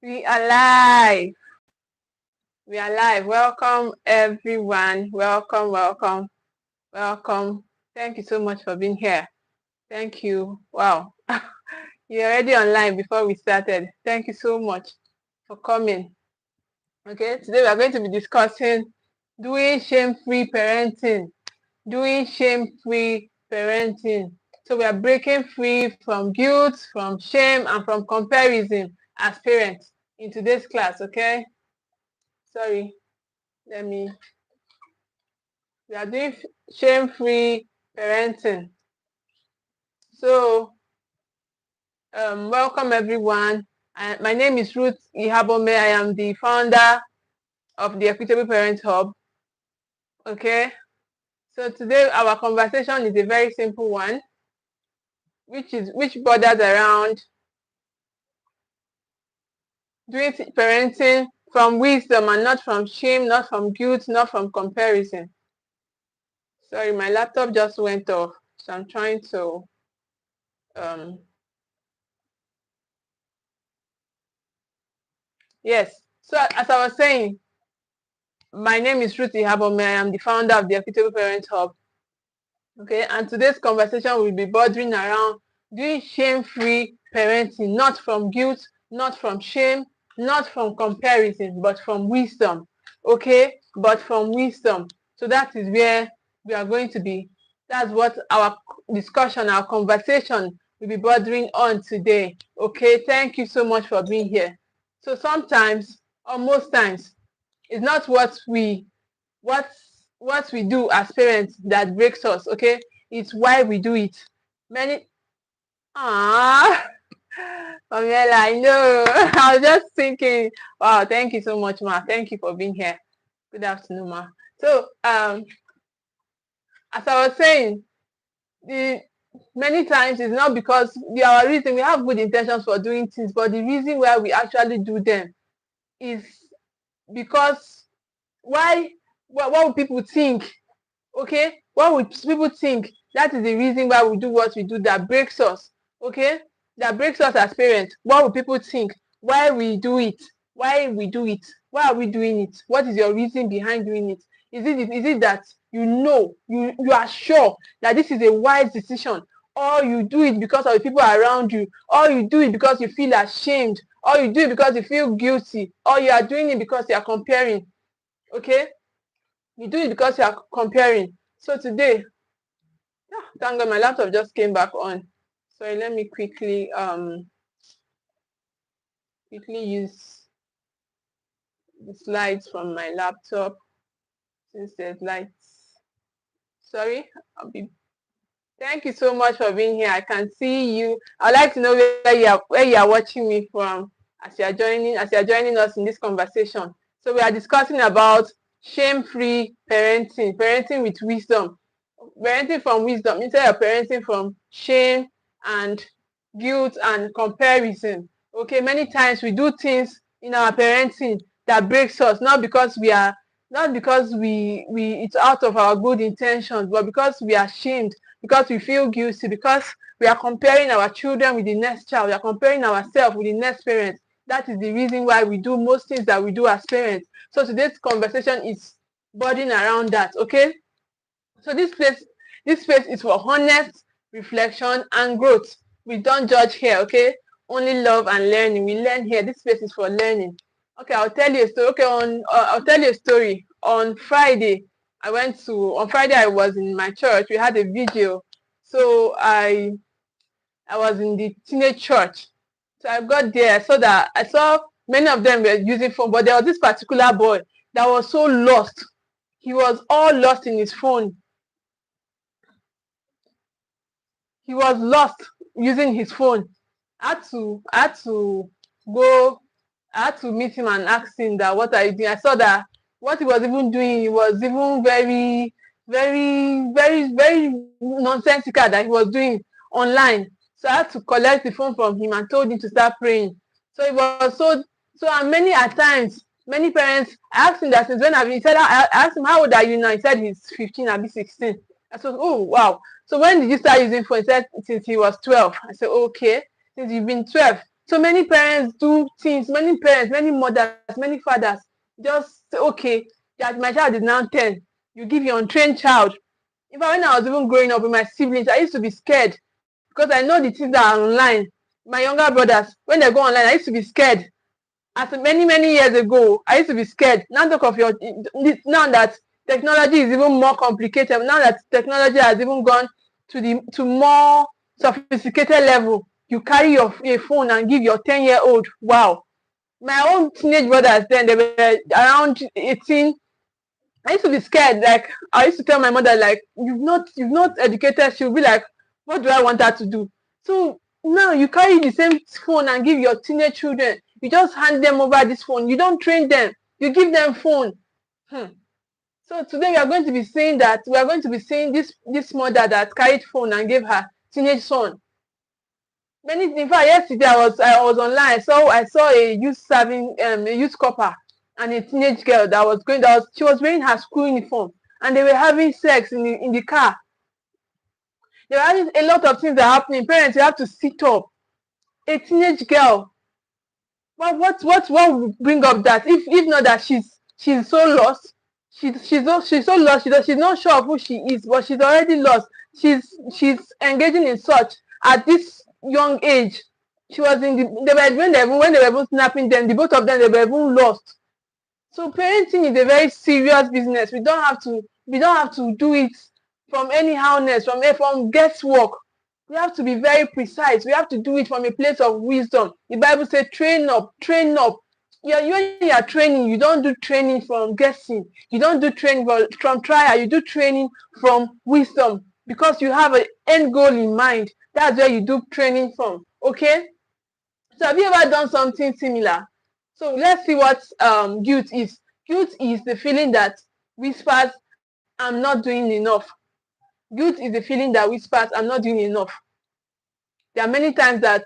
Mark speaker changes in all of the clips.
Speaker 1: We are live. We are live. Welcome, everyone. Welcome, welcome, welcome. Thank you so much for being here. Thank you. Wow. You're already online before we started. Thank you so much for coming. Okay, today we are going to be discussing doing shame-free parenting. Doing shame-free parenting. So we are breaking free from guilt, from shame, and from comparison as parents in today's class, okay? Sorry, we are doing shame-free parenting. So, welcome everyone. My name is Ruth Ikhabomeh. I am the founder of the Equitable Parent Hub. Okay, so today our conversation is a very simple one, which borders around doing parenting from wisdom and not from shame, not from guilt, not from comparison. Sorry, my laptop just went off, so I'm trying to yes. So as I was saying, my name is Ruth Ikhabomeh. I am the founder of the Equitable Parent Hub. Okay, and today's conversation will be bordering around doing shame-free parenting, not from guilt, not from shame, not from comparison, but from wisdom. Okay, but from wisdom. So that is where we are going to be. That's what our discussion, our conversation will be bordering on today. Okay, thank you so much for being here. So sometimes, or most times, it's not what we do as parents that breaks us, okay? It's why we do it. Pamela, I know. I was just thinking, wow, thank you so much, Ma. Thank you for being here. Good afternoon, Ma. So, as I was saying, many times it's not because our reason, we have good intentions for doing things, but the reason why we actually do them is because what would people think? Okay, what would people think? That is the reason why we do what we do, that breaks us. Okay, that breaks us as parents. What would people think? Why we do it? Why we do it? Why are we doing it? What is your reason behind doing it? Is it that you are sure that this is a wise decision, or you do it because of the people around you, or you do it because you feel ashamed, or you do it because you feel guilty, or you are doing it because you are comparing? Okay, you do it because you are comparing. So today, thank God my laptop just came back on. Sorry, let me quickly use the slides from my laptop since there's lights. Sorry, thank you so much for being here. I can see you. I'd like to know where you are watching me from as you are joining us in this conversation. So we are discussing about shame-free parenting, parenting with wisdom, parenting from wisdom instead of parenting from shame and guilt and comparison. Okay, many times we do things in our parenting that breaks us, not because we it's out of our good intentions, but because we are ashamed, because we feel guilty, because we are comparing our children with the next child, we are comparing ourselves with the next parent. That is the reason why we do most things that we do as parents. So today's conversation is bordering around that. Okay, so this space is for honest reflection and growth. We don't judge here, okay? Only love and learning. We learn here. This space is for learning. Okay, I'll tell you a story. Okay, I'll tell you a story. On Friday, I was in my church. We had a video. So I was in the teenage church. So I got there. I saw many of them were using phone, but there was this particular boy that was so lost. He was all lost in his phone. He was lost using his phone. I had to meet him and ask him that what are you doing. I saw that what he was even doing, he was even very, very, very, very nonsensical that he was doing online. So I had to collect the phone from him and told him to start praying. So it was and many at times, many parents, I asked him that since when he said, I asked him, how old are you now? He said he's 15, I'll be 16. I said, oh, wow. So when did you start using phone? He said, since he was 12. I said, okay, since you've been 12. So many parents do things, many parents, many mothers, many fathers just say, okay, that my child is now 10. You give your untrained child. In fact, when I was even growing up with my siblings, I used to be scared because I know the things that are online. My younger brothers, when they go online, I used to be scared. As many years ago, I used to be scared. Now talk of now that technology is even more complicated. Now that technology has even gone to more sophisticated level, you carry your phone and give your 10-year-old. Wow. My own teenage brothers then, they were around 18. I used to be scared. Like, I used to tell my mother, like, you've not educated. She'll be like, what do I want her to do? So now you carry the same phone and give your teenage children. You just hand them over this phone. You don't train them. You give them phone. So today we are going to be saying this mother that carried phone and gave her teenage son. In fact, yesterday I was online. I saw a youth copper and a teenage girl she was wearing her school uniform, and they were having sex in the car. There were having a lot of things that are happening. Parents, you have to sit up. A teenage girl. What will bring up that? If not that she's so lost. She's so lost. She's not sure of who she is, but she's already lost. She's engaging in such at this young age. She was in when they were even snapping them, the both of them, they were even lost. So parenting is a very serious business. We don't have to do it from anyhowness, from guesswork. We have to be very precise. We have to do it from a place of wisdom. The Bible says, train up, train up. When you are training, you don't do training from guessing. You don't do training from trial. You do training from wisdom because you have an end goal in mind. That's where you do training from. Okay? So have you ever done something similar? So let's see what guilt is. Guilt is the feeling that whispers, I'm not doing enough. Guilt is the feeling that whispers, I'm not doing enough. There are many times that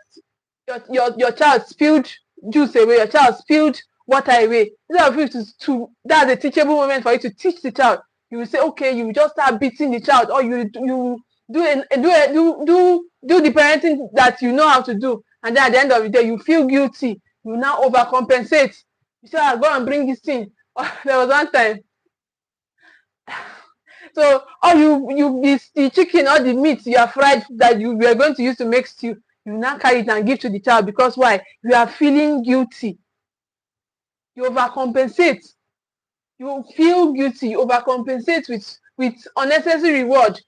Speaker 1: your child spilled juice away, your child spilled water away. Instead of you that's a teachable moment for you to teach the child. You will say, okay, you will just start beating the child, or you do the parenting that you know how to do, and then at the end of the day, you feel guilty. You now overcompensate. You say, I'll go and bring this thing. There was one time. So, or the chicken or the meat you are fried that you are going to use to make stew, you now carry it and give to the child because why? You are feeling guilty. You overcompensate. You feel guilty. You overcompensate with unnecessary reward.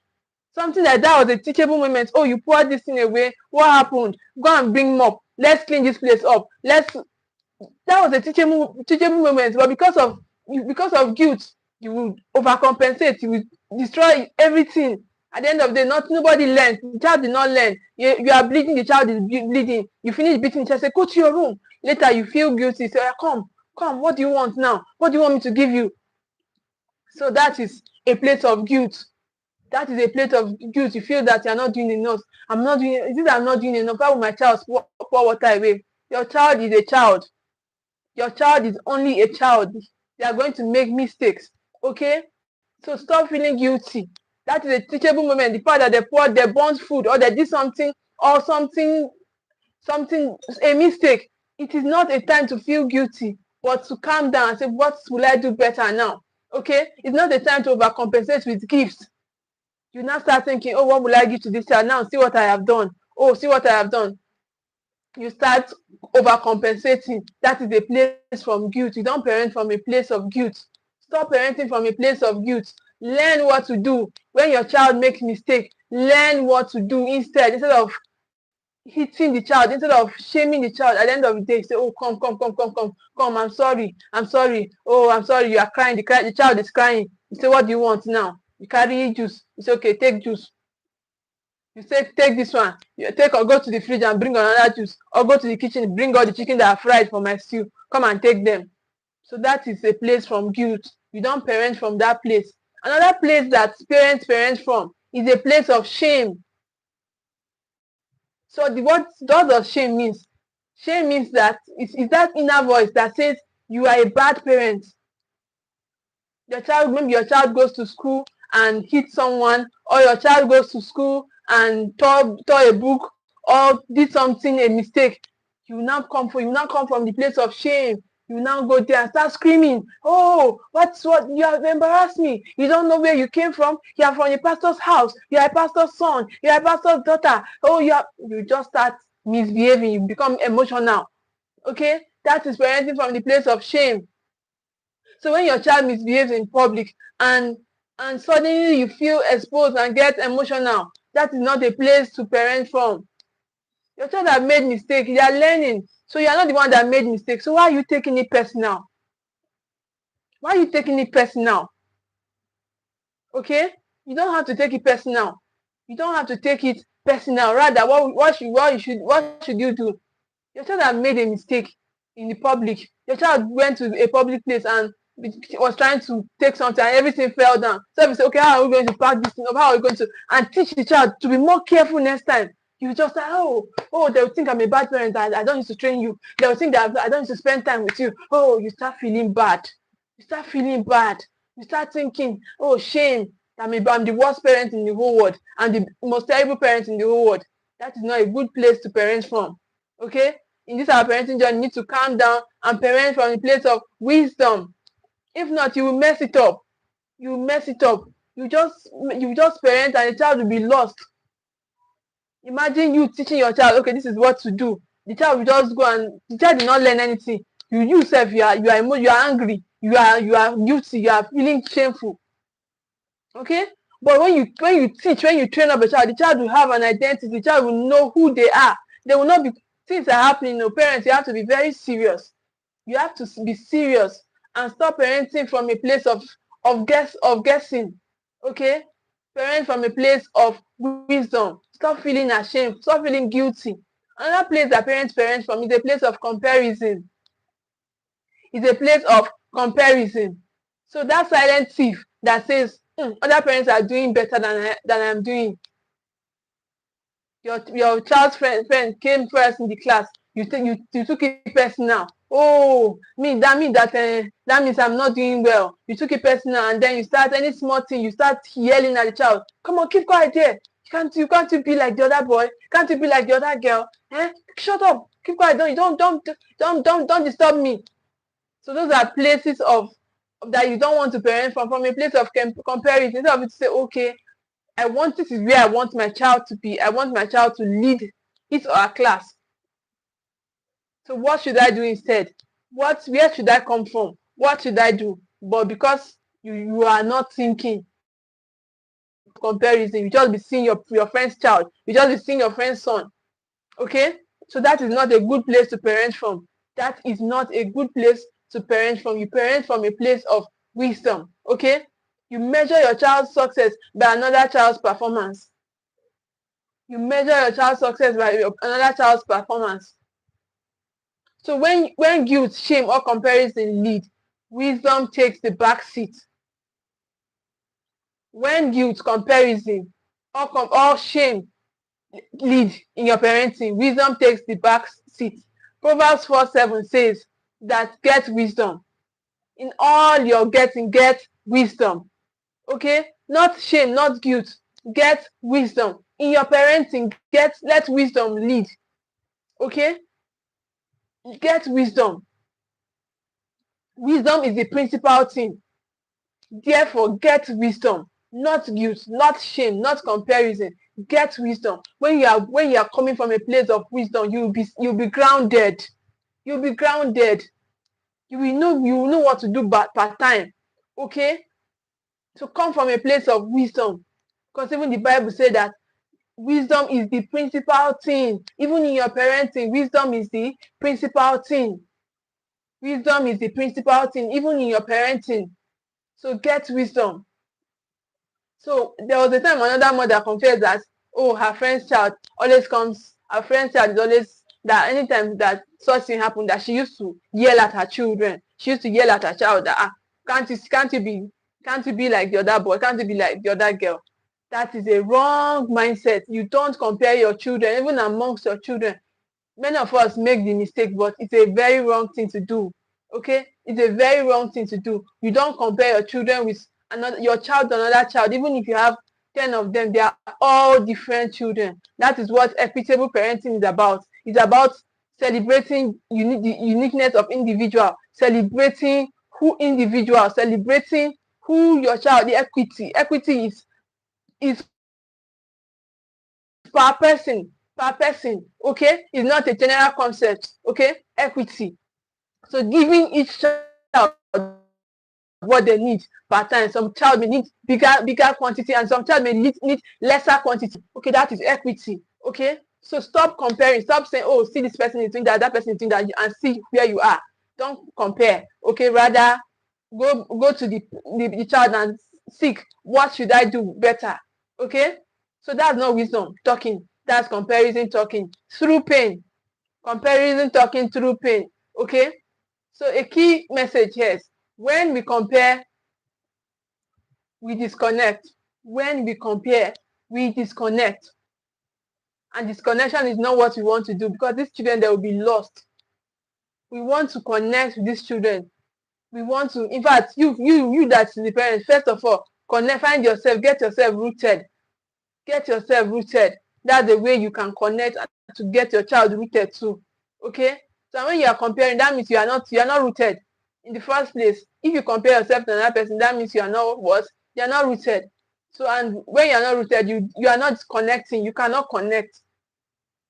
Speaker 1: Something like that was a teachable moment. Oh, you poured this thing away. What happened? Go and bring mop. Let's clean this place up. That was a teachable moment. But because of guilt, you will overcompensate. You will destroy everything. At the end of the day, nobody learns. The child did not learn. You are bleeding. The child is bleeding. You finish beating the child. Say, go to your room. Later, you feel guilty. Say, come. What do you want now? What do you want me to give you? So that is a place of guilt. That is a place of guilt. You feel that you are not doing enough. I'm not doing enough. Why will my child pour water away? Your child is a child. Your child is only a child. They are going to make mistakes. Okay? So stop feeling guilty. That is a teachable moment. The part that they burnt food, or they did something, or something, a mistake. It is not a time to feel guilty, but to calm down and say, what will I do better now? Okay? It's not a time to overcompensate with gifts. You now start thinking, oh, what will I give to this child? Now see what I have done. Oh, see what I have done. You start overcompensating. That is a place from guilt. You don't parent from a place of guilt. Stop parenting from a place of guilt. Learn what to do. When your child makes mistake, learn what to do instead of hitting the child, instead of shaming the child. At the end of the day, say, oh, come, I'm sorry. Oh, I'm sorry, you are crying. The child is crying. You say, what do you want now? You carry juice. You say, okay, take juice. You say, take this one. You take or go to the fridge and bring another juice. Or go to the kitchen, bring all the chicken that are fried for my stew. Come and take them. So that is a place from guilt. You don't parent from that place. Another place that parents parent from is a place of shame. So what does shame means? Shame means that it's that inner voice that says you are a bad parent. Maybe your child goes to school and hit someone, or your child goes to school and tore a book, or did something, a mistake. You now come from the place of shame. You now go there and start screaming. Oh, what? You have embarrassed me. You don't know where you came from. You are from a pastor's house. You are a pastor's son. You are a pastor's daughter. Oh, you just start misbehaving. You become emotional. Okay? That is parenting from the place of shame. So when your child misbehaves in public and suddenly you feel exposed and get emotional, that is not a place to parent from. Your child have made mistakes. They are learning. So you are not the one that made mistakes. So why are you taking it personal? Why are you taking it personal? Okay? You don't have to take it personal. You don't have to take it personal. Rather, what should you do? Your child have made a mistake in the public. Your child went to a public place and was trying to take something and everything fell down. So you say, okay, how are we going to pack this thing up? How are we going to, and teach the child to be more careful next time? You just say, oh, they will think I'm a bad parent. I don't need to train you. They will think that I don't need to spend time with you. Oh, you start feeling bad. You start feeling bad. You start thinking, oh, shame. I'm the worst parent in the whole world. I'm the most terrible parent in the whole world. That is not a good place to parent from. Okay? In this our parenting journey, you need to calm down and parent from the place of wisdom. If not, you will mess it up. You will mess it up. You just parent and the child will be lost. Imagine you teaching your child, okay, this is what to do. The child will just go and the child will not learn anything. You yourself, you are angry, you are guilty, you are feeling shameful. Okay? But when you teach, when you train up a child, the child will have an identity, the child will know who they are. They will not be, things are happening. Parents, you have to be very serious. You have to be serious and stop parenting from a place of guessing. Okay? Parent from a place of wisdom. Stop feeling ashamed. Stop feeling guilty. Another place that parents parent from is a place of comparison. It's a place of comparison. So that silent thief that says, other parents are doing better than I'm doing. Your child's friend came first in the class. You took it personal. Oh, that means I'm not doing well. You took it personal, and then you start any small thing, you start yelling at the child. Come on, keep quiet there. Can't you be like the other boy? Can't you be like the other girl? Shut up. Keep quiet. Don't disturb me. So those are places of that you don't want to parent from a place of comparison. Instead of it to say, okay, this is where I want my child to be. I want my child to lead his or her class. So what should I do instead? Where should I come from? What should I do? But because you are not thinking comparison, you just be seeing your friend's child. You just be seeing your friend's son. Okay? So that is not a good place to parent from. That is not a good place to parent from. You parent from a place of wisdom. Okay? You measure your child's success by another child's performance. You measure your child's success by another child's performance. So when guilt, shame, or comparison lead, wisdom takes the back seat. When guilt, comparison, or shame lead in your parenting, wisdom takes the back seat. Proverbs 4:7 says that get wisdom. In all your getting, get wisdom. Okay? Not shame, not guilt. Get wisdom. In your parenting, let wisdom lead. Okay? Get wisdom. Wisdom is the principal thing. Therefore, get wisdom. Not guilt, not shame, not comparison. Get wisdom. When you are coming from a place of wisdom, you'll be grounded. You'll be grounded. You will know what to do part time. Okay? So come from a place of wisdom. Because even the Bible said that wisdom is the principal thing. Even in your parenting, wisdom is the principal thing. Wisdom is the principal thing, even in your parenting. So get wisdom. So there was a time another mother confessed that, her friend's child always comes, her friend's child is always, that anytime that such thing happened, that she used to yell at her children. She used to yell at her child that, can't you be like the other boy? Can't you be like the other girl? That is a wrong mindset. You don't compare your children, even amongst your children. Many of us make the mistake, but it's a very wrong thing to do. Okay? It's a very wrong thing to do. You don't compare your children with your child to another child. Even if you have 10 of them, they are all different children. That is what equitable parenting is about. It's about celebrating the uniqueness of individual, celebrating celebrating who your child, the equity. Equity is per person, okay? It's not a general concept, okay? Equity. So giving each child what they need per time. Some child may need bigger quantity, and some child may need lesser quantity. Okay, that is equity. Okay, so stop comparing. Stop saying, oh, see, this person is doing that, that person is doing that, and see where you are. Don't compare. Okay, rather go to the child and seek, what should I do better? Okay, so that's not wisdom talking. That's comparison talking through pain. Comparison talking through pain. Okay, so a key message here is, when we compare, we disconnect. When we compare, we disconnect. And disconnection is not what we want to do, because these children, they will be lost. We want to connect with these children. We want to, in fact, you that's the parents, first of all, connect, find yourself, get yourself rooted. Get yourself rooted. That's the way you can connect to get your child rooted too. Okay? So when you are comparing, that means you are not rooted in the first place. If you compare yourself to another person, that means you are not what? You are not rooted. So, and when you are not rooted, you are not connecting. You cannot connect.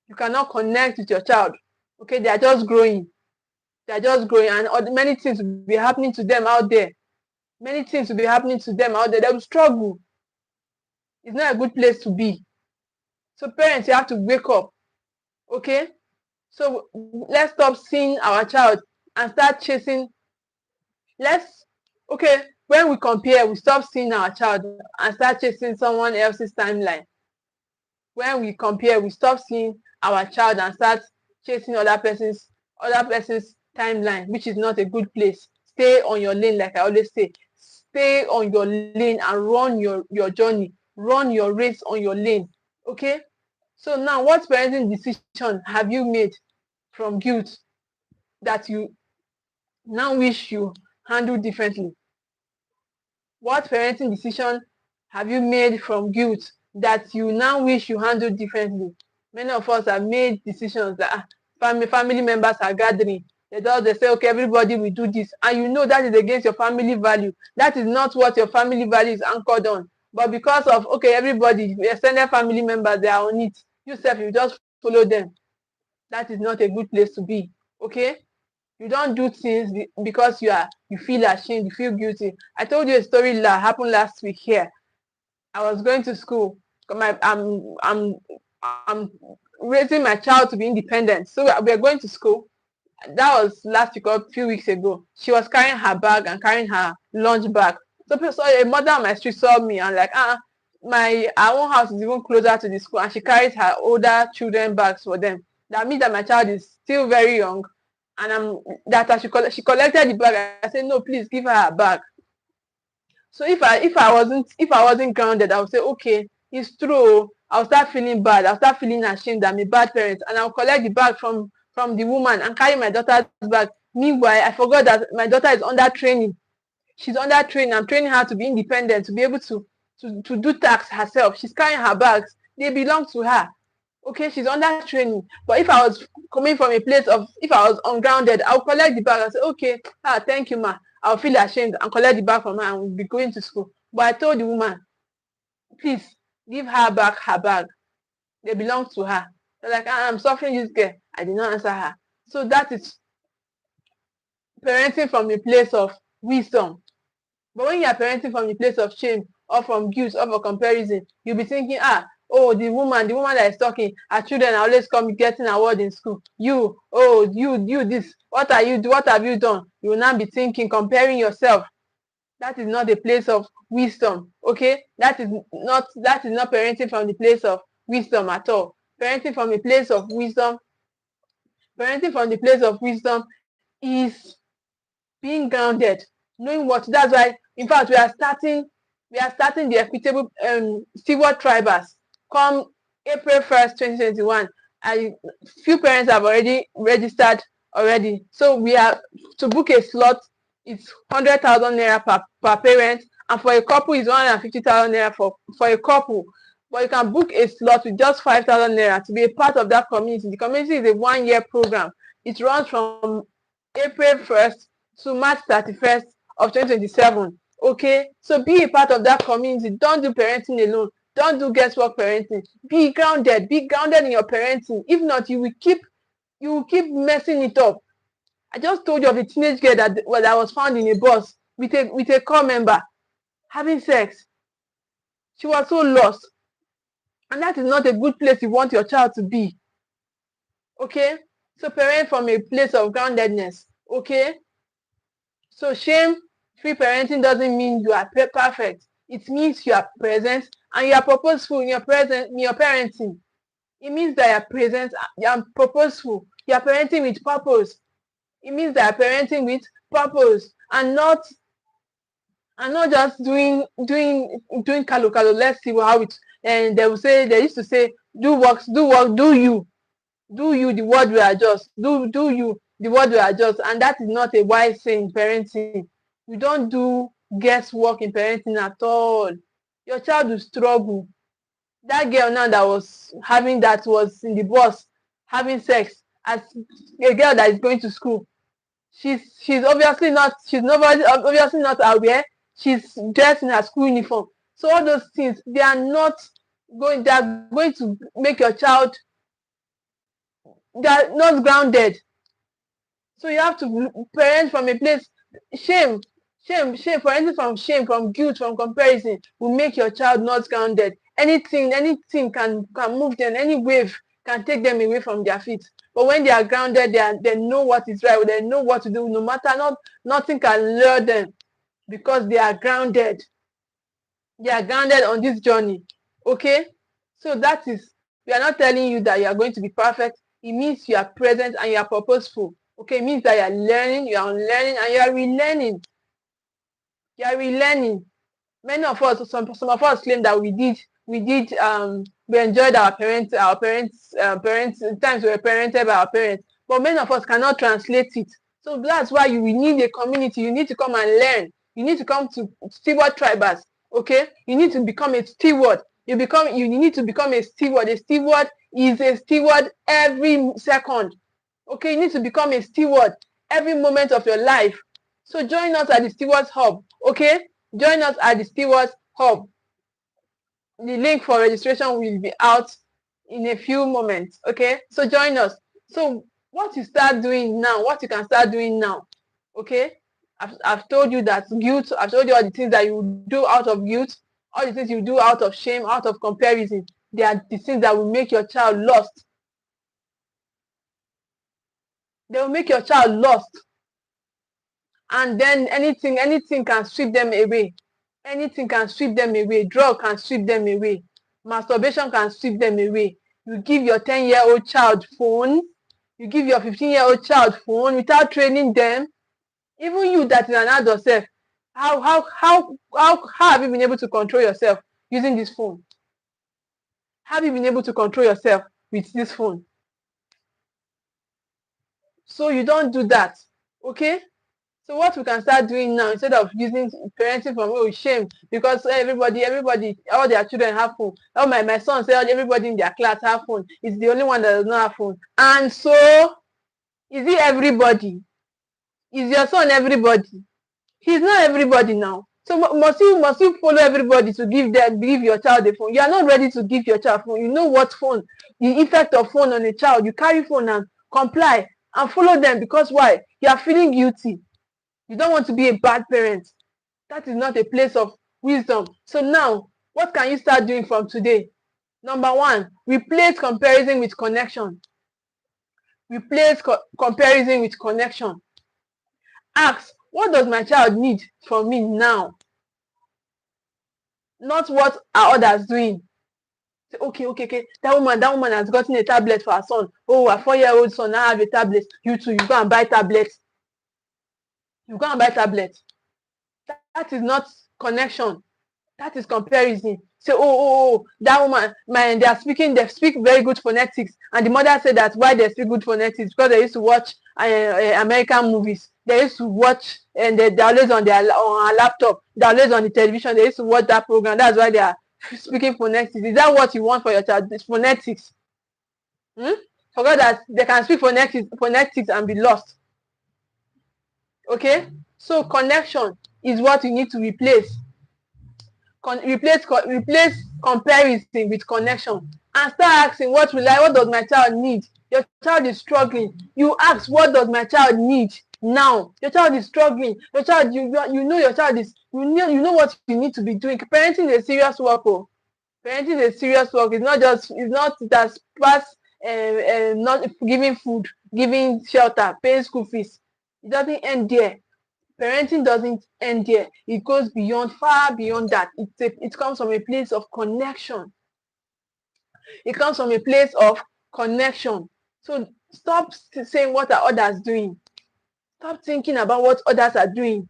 Speaker 1: You cannot connect with your child. Okay? They are just growing. They are just growing, and many things will be happening to them out there. Many things will be happening to them out there. They will struggle. It's not a good place to be. So parents, you have to wake up. Okay? So let's stop seeing our child and start chasing. Okay, when we compare, we stop seeing our child and start chasing someone else's timeline. When we compare, we stop seeing our child and start chasing other person's timeline, which is not a good place. Stay on your lane, like I always say. Stay on your lane and run your journey. Run your race on your lane. Okay? So now, what parenting decision have you made from guilt that you now wish you handled differently? What parenting decision have you made from guilt that you now wish you handled differently? Many of us have made decisions that family members are gathering. They say, okay, everybody will do this. And you know that is against your family value. That is not what your family value is anchored on. But because of, okay, everybody, extended family members, they are on it. Yourself, you just follow them. That is not a good place to be. Okay? You don't do things because you feel ashamed, you feel guilty. I told you a story that happened last week here. I was going to school. I'm raising my child to be independent. So we're going to school. That was last week or a few weeks ago. She was carrying her bag and carrying her lunch bag. So a mother on my street saw me and like, our own house is even closer to the school, and she carries her older children bags for them. That means that my child is still very young, and she collected the bag. I said, no, please give her a bag. So if I wasn't grounded, I would say, okay, it's true. I'll start feeling bad. I'll start feeling ashamed that I'm a bad parent, and I'll collect the bag from the woman and carry my daughter's bag. Meanwhile, I forgot that my daughter is under training. She's under training. I'm training her to be independent, to be able to do tasks herself. She's carrying her bags. They belong to her. Okay, she's under training. But if I was coming from a place of, if I was ungrounded, I'll collect the bag and say, okay, thank you, ma. I'll feel ashamed and collect the bag from her and we'll be going to school. But I told the woman, please give her back her bag. They belong to her. They're like, I'm suffering this girl. I did not answer her. So that is parenting from a place of wisdom. But when you are parenting from a place of shame or from guilt or from comparison, you'll be thinking, oh, the woman that is talking, her children are always getting award in school. You this, what have you done? You will now be thinking, comparing yourself. That is not a place of wisdom. Okay? That is not parenting from the place of wisdom at all. Parenting from a place of wisdom is being grounded, knowing what. That's why, in fact, we are starting the equitable steward tribers come April 1st, 2021. Few parents have already registered already. So we are to book a slot. It's 100,000 naira per parent, and for a couple it's 150,000 naira for a couple. But you can book a slot with just 5,000 naira to be a part of that community. The community is a 1-year program, It runs from April 1st to March 31st of 2027. Okay, so be a part of that community. Don't do parenting alone. Don't do guesswork parenting. Be grounded in your parenting. If not, you will keep messing it up. I just told you of a teenage girl that was found in a bus with a core member having sex. She was so lost, and that is not a good place you want your child to be. Okay, so parent from a place of groundedness. Okay, so shame-free parenting doesn't mean you are perfect. It means you are present and you are purposeful in your parenting. It means that you are present, you are purposeful, you are parenting with purpose. It means that you are parenting with purpose and not just doing kalu. Let's see how it. And they used to say, do work, do you, the word will adjust. Do you, the word will adjust. And that is not a wise thing in parenting. You don't do guesswork in parenting at all. Your child will struggle. That girl now that was in the bus having sex as a girl that is going to school. She's obviously not aware. She's dressed in her school uniform. So all those things, they are going to make your child, they are not grounded. So you have to parent from a place. Shame, parenting from shame, from guilt, from comparison will make your child not grounded. Anything can move them. Any wave can take them away from their feet. But when they are grounded, they know what is right. They know what to do. No matter nothing can lure them because they are grounded. They are grounded on this journey. Okay, so that is, we are not telling you that you are going to be perfect. It means you are present and you are purposeful. Okay, it means that you are learning, you are unlearning, and you are relearning. You are relearning. Many of us, some of us claim that we enjoyed our parents times we were parented by our parents, but many of us cannot translate it. So that's why you need a community. You need to come and learn. You need to come to Steward Tribers. Okay, you need to become a steward. You need to become a steward. A steward is a steward every second. Okay, you need to become a steward every moment of your life. So join us at the Stewards Hub. Okay, join us at the Stewards Hub. The link for registration will be out in a few moments. Okay, so join us. So what you start doing now, what you can start doing now. Okay, I've told you that guilt. I've told you all the things that you do out of guilt, all the things you do out of shame, out of comparison. They are the things that will make your child lost. They will make your child lost. And then anything can sweep them away. Anything can sweep them away. Drug can sweep them away. Masturbation can sweep them away. You give your 10-year-old child phone. You give your 15-year-old child phone without training them. Even you that is an adult self, how have you been able to control yourself using this phone? Have you been able to control yourself with this phone? So you don't do that. Okay? So what we can start doing now, instead of using parenting from shame, because everybody, all their children have phone. Oh, my son said everybody in their class have phone. It's the only one that does not have phone. And so, is it everybody? Is your son everybody? He's not everybody now. So must you follow everybody to give your child a phone? You are not ready to give your child phone. You know what phone, the effect of phone on a child. You carry phone and comply and follow them because why? You are feeling guilty. You don't want to be a bad parent. That is not a place of wisdom. So now, what can you start doing from today? Number one, replace comparison with connection. Replace comparison with connection. Ask, what does my child need from me now? Not what are others doing. Say, okay. That woman has gotten a tablet for her son. Oh, a 4-year-old son now have a tablet. You too, you go and buy tablets. You go and buy tablets. That is not connection. That is comparison. Say, that woman, they speak very good phonetics. And the mother said that why they speak good phonetics, because they used to watch American movies. They used to watch, and they're always on her laptop. They're always on the television. They used to watch that program. That's why they are speaking phonetics. Is that what you want for your child? It's phonetics. For Forgot that they can speak phonetics and be lost. Okay, so connection is what you need to replace. Replace comparison with connection, and start asking, what does my child need? Your child is struggling. You ask, what does my child need now? Your child is struggling. Your child, you know your child is, you know what you need to be doing. Parenting is a serious work. Oh. Parenting is a serious work. It's not just past not giving food, giving shelter, paying school fees. It doesn't end there. Parenting doesn't end there. It goes beyond, far beyond that. It comes from a place of connection. It comes from a place of connection. So stop saying, what are others doing? Stop thinking about what others are doing.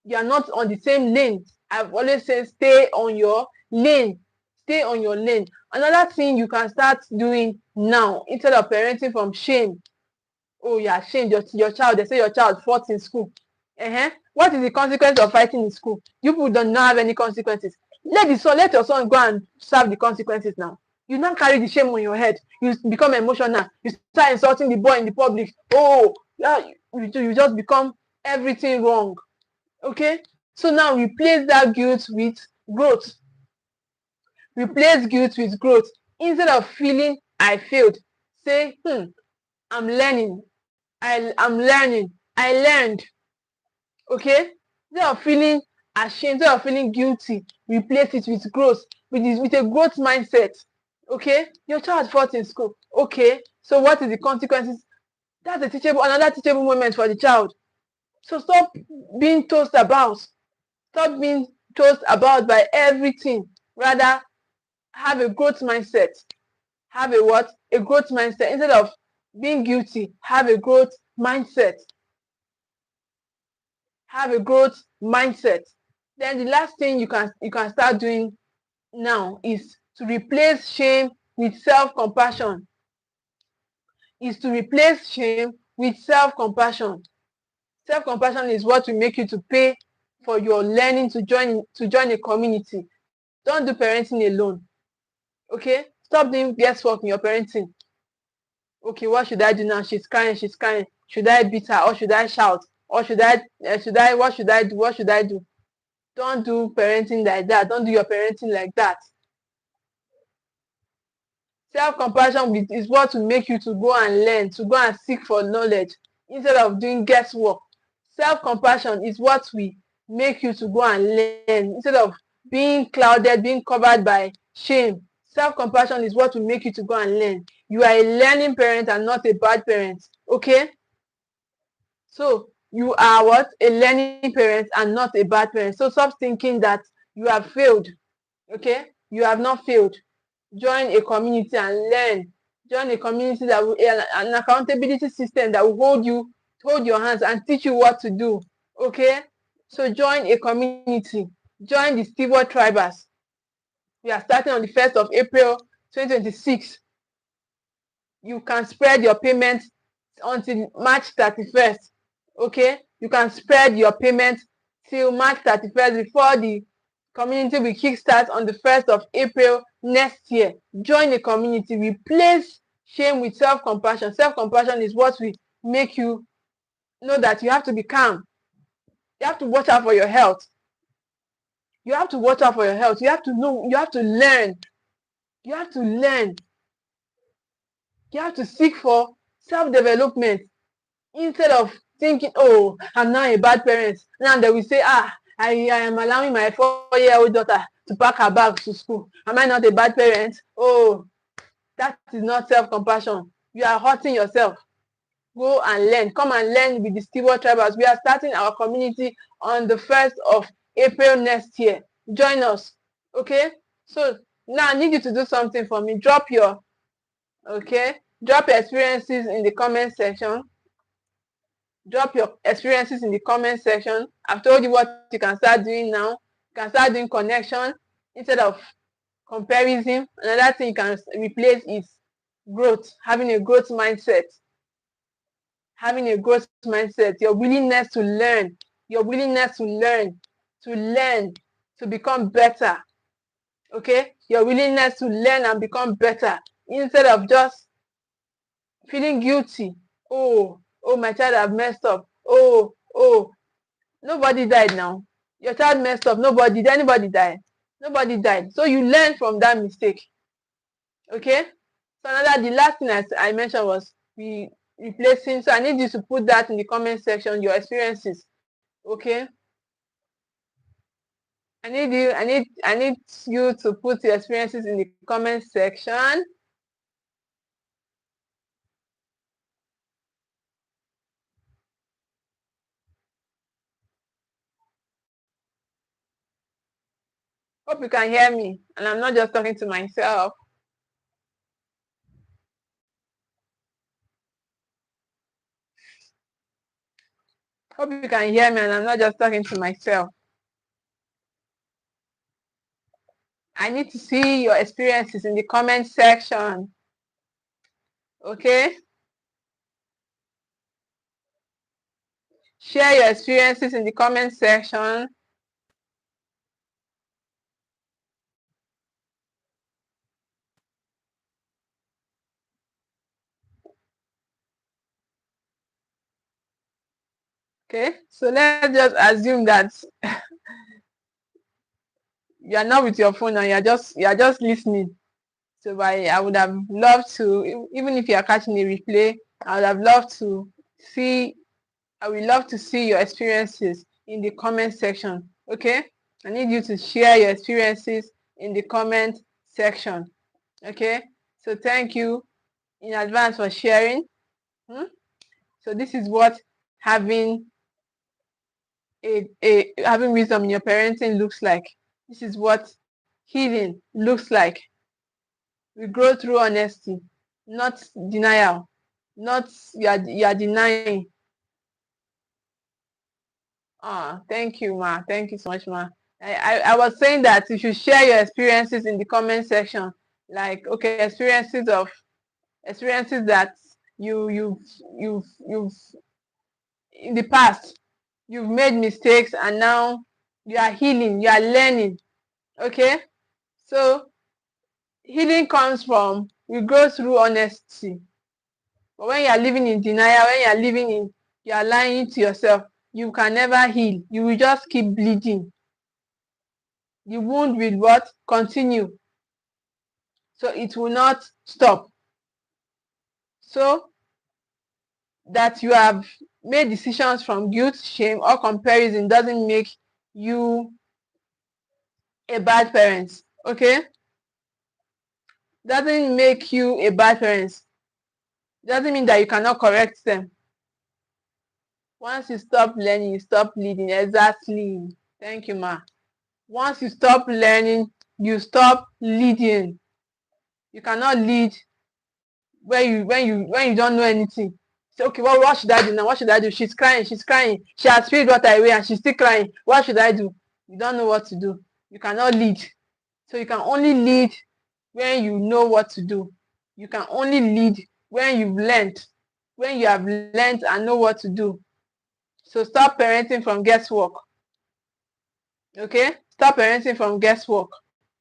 Speaker 1: You are not on the same lane. I've always said, stay on your lane. Stay on your lane. Another thing you can start doing now, instead of parenting from shame. Oh, you are ashamed. Your child, they say your child fought in school. What is the consequence of fighting in school? You people do not have any consequences. Let your son go and serve the consequences now. You now carry the shame on your head. You become emotional. You start insulting the boy in the public. Oh, yeah, you just become everything wrong. Okay? So now replace that guilt with growth. Replace guilt with growth. Instead of feeling I failed, say, I'm learning. I'm learning. I learned. Okay? Instead of feeling ashamed, instead of feeling guilty, replace it with growth, with a growth mindset. Okay? Your child fought in school. Okay? So what is the consequences? That's another teachable moment for the child. So stop being tossed about. Stop being tossed about by everything. Rather, have a growth mindset. Have a what? A growth mindset. Instead of being guilty, have a growth mindset. Have a growth mindset. Then the last thing you can start doing now is to replace shame with self-compassion. Self-compassion is what will make you to pay for your learning to join a community. Don't do parenting alone. Okay? Stop doing guesswork in your parenting. Okay, what should I do now? She's crying. Should I beat her, or should I shout? Or what should I do? Don't do parenting like that. Don't do your parenting like that. Self-compassion is what will make you to go and learn, to go and seek for knowledge instead of doing guesswork. Self-compassion is what will make you to go and learn instead of being clouded, being covered by shame. Self-compassion is what will make you to go and learn. You are a learning parent and not a bad parent. Okay? So you are what? A learning parent and not a bad parent. So stop thinking that you have failed. Okay? You have not failed. Join a community and learn. Join a community that will, an accountability system that will hold your hands and teach you what to do. Okay? So join a community. Join the Steward Tribers. We are starting on the 1st of April 2026. You can spread your payment until March 31st. Okay? You can spread your payment till March 31st before the community will kickstart on the 1st of April next year. Join a community. Replace shame with self-compassion. Self-compassion is what will make you know that you have to be calm. You have to watch out for your health. You have to watch out for your health. You have to know. You have to learn. You have to learn. You have to seek for self-development instead of thinking, oh, I'm now a bad parent. Now they will say, I am allowing my 4-year-old daughter to pack her bags to school. Am I not a bad parent? Oh, that is not self-compassion. You are hurting yourself. Go and learn. Come and learn with the Steward Tribers. We are starting our community on the 1st of April next year. Join us. Okay? So now I need you to do something for me. Drop your experiences in the comment section. Drop your experiences in the comment section. I've told you what you can start doing now. You can start doing connection instead of comparison. Another thing you can replace is growth, having a growth mindset. Having a growth mindset, your willingness to learn, to become better. Okay? Your willingness to learn and become better instead of just feeling guilty. Oh, my child have messed up. Oh, nobody died now. Your child messed up. Did anybody die? Nobody died. So you learn from that mistake. Okay. So the last thing I mentioned was replacing. So I need you to put that in the comment section, your experiences. Okay. I need you to put your experiences in the comment section. Hope you can hear me, and I'm not just talking to myself. Hope you can hear me, and I'm not just talking to myself. I need to see your experiences in the comment section. Okay? Share your experiences in the comment section. Okay? So let's just assume that you are not with your phone and you are just listening. So I would have loved to, even if you are catching a replay, I would have loved to see, I would love to see your experiences in the comment section. Okay? I need you to share your experiences in the comment section. Okay? So thank you in advance for sharing. So this is what having having wisdom in your parenting looks like. This is what healing looks like. We grow through honesty, not denial, not you are denying. Thank you, ma. Thank you so much, ma. I was saying that you should share your experiences in the comment section. Like, okay, experiences that you've in the past you've made mistakes and now you are healing, you are learning. Okay? So healing comes from we go through honesty. But when you are living in denial, when you are living in you are lying to yourself, you can never heal. You will just keep bleeding. The wound will what? Continue. So it will not stop. So that you have made decisions from guilt, shame, or comparison doesn't make you a bad parent. Okay? Doesn't make you a bad parent. Doesn't mean that you cannot correct them. Once you stop learning, you stop leading. Exactly. Thank you, ma. Once you stop learning, you stop leading. You cannot lead when you don't know anything. Say, okay, well, what should I do now? What should I do? She's crying. She has spilled water away and she's still crying. What should I do? You don't know what to do. You cannot lead. So you can only lead when you know what to do. You can only lead when you've learned, when you have learned and know what to do. So stop parenting from guesswork. Okay? Stop parenting from guesswork.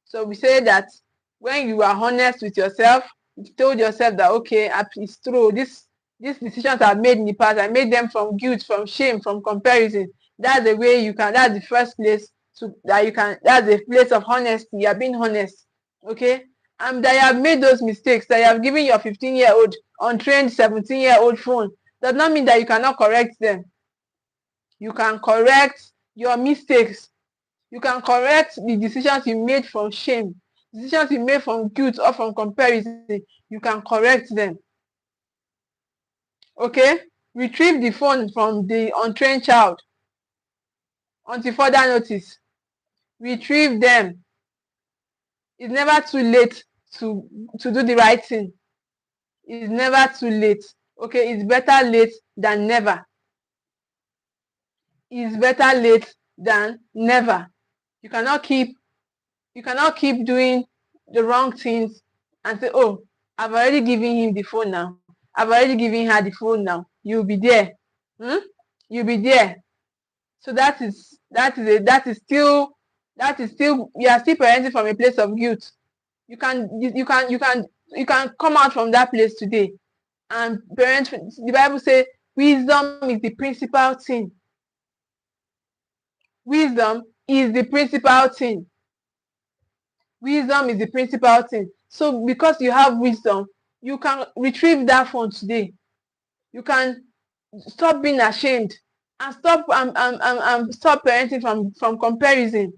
Speaker 1: So we say that when you are honest with yourself, you told yourself that, okay, it's true. These decisions I've made in the past, I made them from guilt, from shame, from comparison. That's the way you can, that's the first place that's the place of honesty. You're being honest. Okay? And that you have made those mistakes, that you have given your 15-year-old untrained 17-year-old phone, does not mean that you cannot correct them. You can correct your mistakes. You can correct the decisions you made from shame, decisions you made from guilt or from comparison. You can correct them. Okay? Retrieve the phone from the untrained child until further notice. Retrieve them. It's never too late to do the right thing. It's never too late. Okay? It's better late than never. It's better late than never. You cannot keep doing the wrong things and say, oh, I've already given him the phone now. I've already given her the phone now. You'll be there. You'll be there. So that is still you are still parenting from a place of guilt. You can come out from that place today And parents, the Bible says wisdom is the principal thing. Wisdom is the principal thing. Wisdom is the principal thing. So because you have wisdom, you can retrieve that phone today. You can stop being ashamed and stop stop parenting from comparison.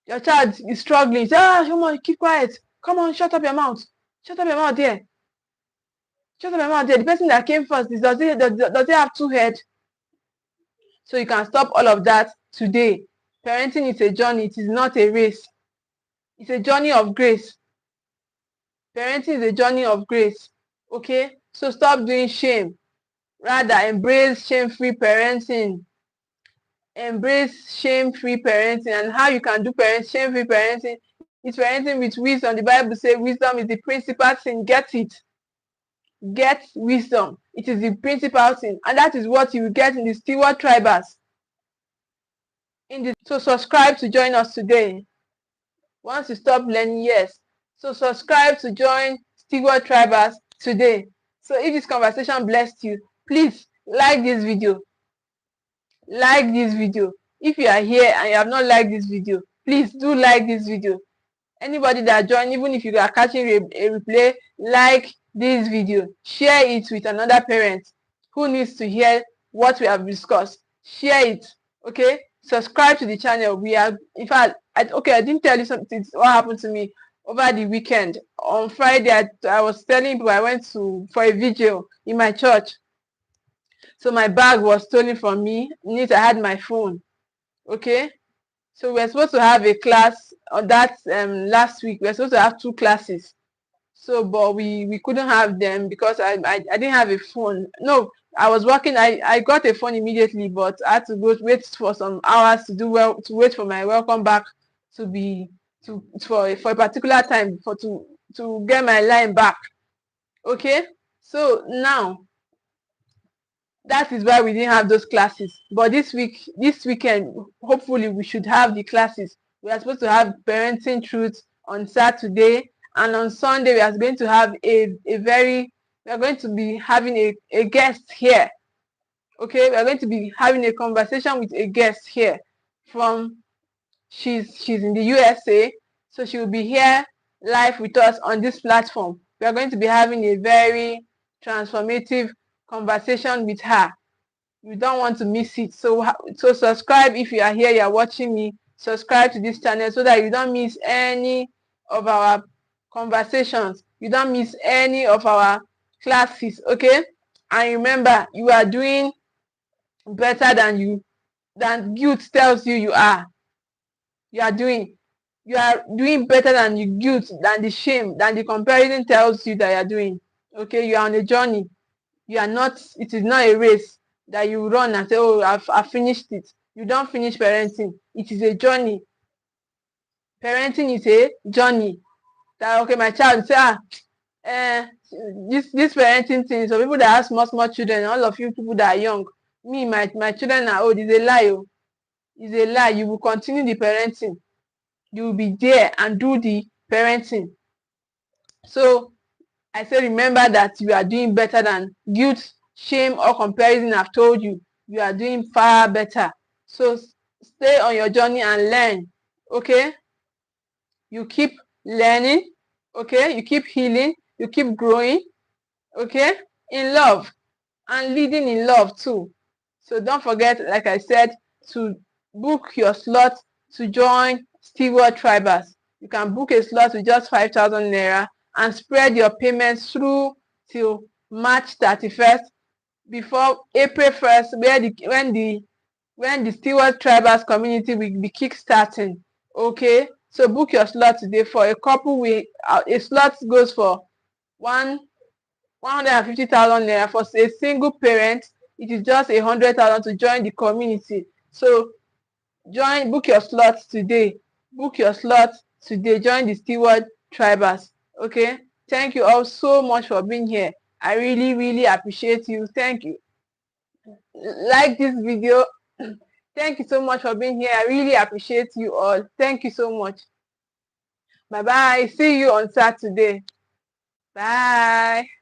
Speaker 1: Your child is struggling. Say, come on, keep quiet. Come on, shut up your mouth. Shut up your mouth there. Shut up your mouth there. The person that came first, does it have two heads? So you can stop all of that today. Parenting is a journey. It is not a race. It's a journey of grace. Parenting is a journey of grace. Okay? So stop doing shame. Rather, embrace shame-free parenting. Embrace shame-free parenting. And how you can do shame-free parenting is parenting with wisdom. The Bible says wisdom is the principal thing. Get it. Get wisdom. It is the principal thing. And that is what you will get in the Steward Tribers. So subscribe to join us today. Once you stop learning, yes. So subscribe to join Steward Tribers today. So if this conversation blessed you, please like this video. Like this video. If you are here and you have not liked this video, please do like this video. Anybody that joined, even if you are catching a replay, like this video. Share it with another parent who needs to hear what we have discussed. Share it. Okay? Subscribe to the channel. We are, in fact, I didn't tell you something. What happened to me over the weekend. On Friday, I was telling people I went for a vigil in my church. So my bag was stolen from me. I had my phone. Okay? So we're supposed to have a class on that last week. We're supposed to have 2 classes. So, but we couldn't have them because I didn't have a phone. No, I was working. I got a phone immediately, but I had to wait for some hours to wait for my welcome back for a particular time to get my line back. Okay, so now that is why we didn't have those classes. But this weekend, hopefully we should have the classes. We are supposed to have parenting truth on Saturday, and on Sunday we are going to have we are going to be having a guest here. Okay, we are going to be having a conversation with a guest here she's in the USA, so she will be here live with us on this platform. We are going to be having a very transformative conversation with her. You don't want to miss it. So subscribe if you are here, you are watching me. Subscribe to this channel so that you don't miss any of our conversations. You don't miss any of our classes. Okay? And remember, you are doing better than guilt tells you are. You are doing better than the guilt, than the shame, than the comparison tells you that you are doing. Okay? You are on a journey. You are not, it is not a race that you run and say, oh, I've finished it. You don't finish parenting. It is a journey. Parenting is a journey. That, okay, my child say, this parenting thing, so people that have small children, all of you people that are young, me, my children are old, it's a lie. Oh. It's a lie. You will continue the parenting. You will be there and do the parenting. So I say, remember that you are doing better than guilt, shame, or comparison. I've told you, you are doing far better. So stay on your journey and learn. Okay? You keep learning. Okay? You keep healing. You keep growing. Okay? In love. And leading in love too. So don't forget, like I said, to book your slot to join Steward Tribers. You can book a slot with just 5,000 naira and spread your payments through till March 31st before April 1st, when the Steward Tribers community will be kickstarting. Okay, so book your slot today. For a couple, a slot goes for 150,000 naira. For a single parent, it is just 100,000 to join the community. So book your slot today. Book your slot today. Join the Steward Tribers. Okay, thank you all so much for being here. I really appreciate you. Thank you. Like this video. Thank you so much for being here. I really appreciate you all. Thank you so much. Bye bye. See you on Saturday. Bye.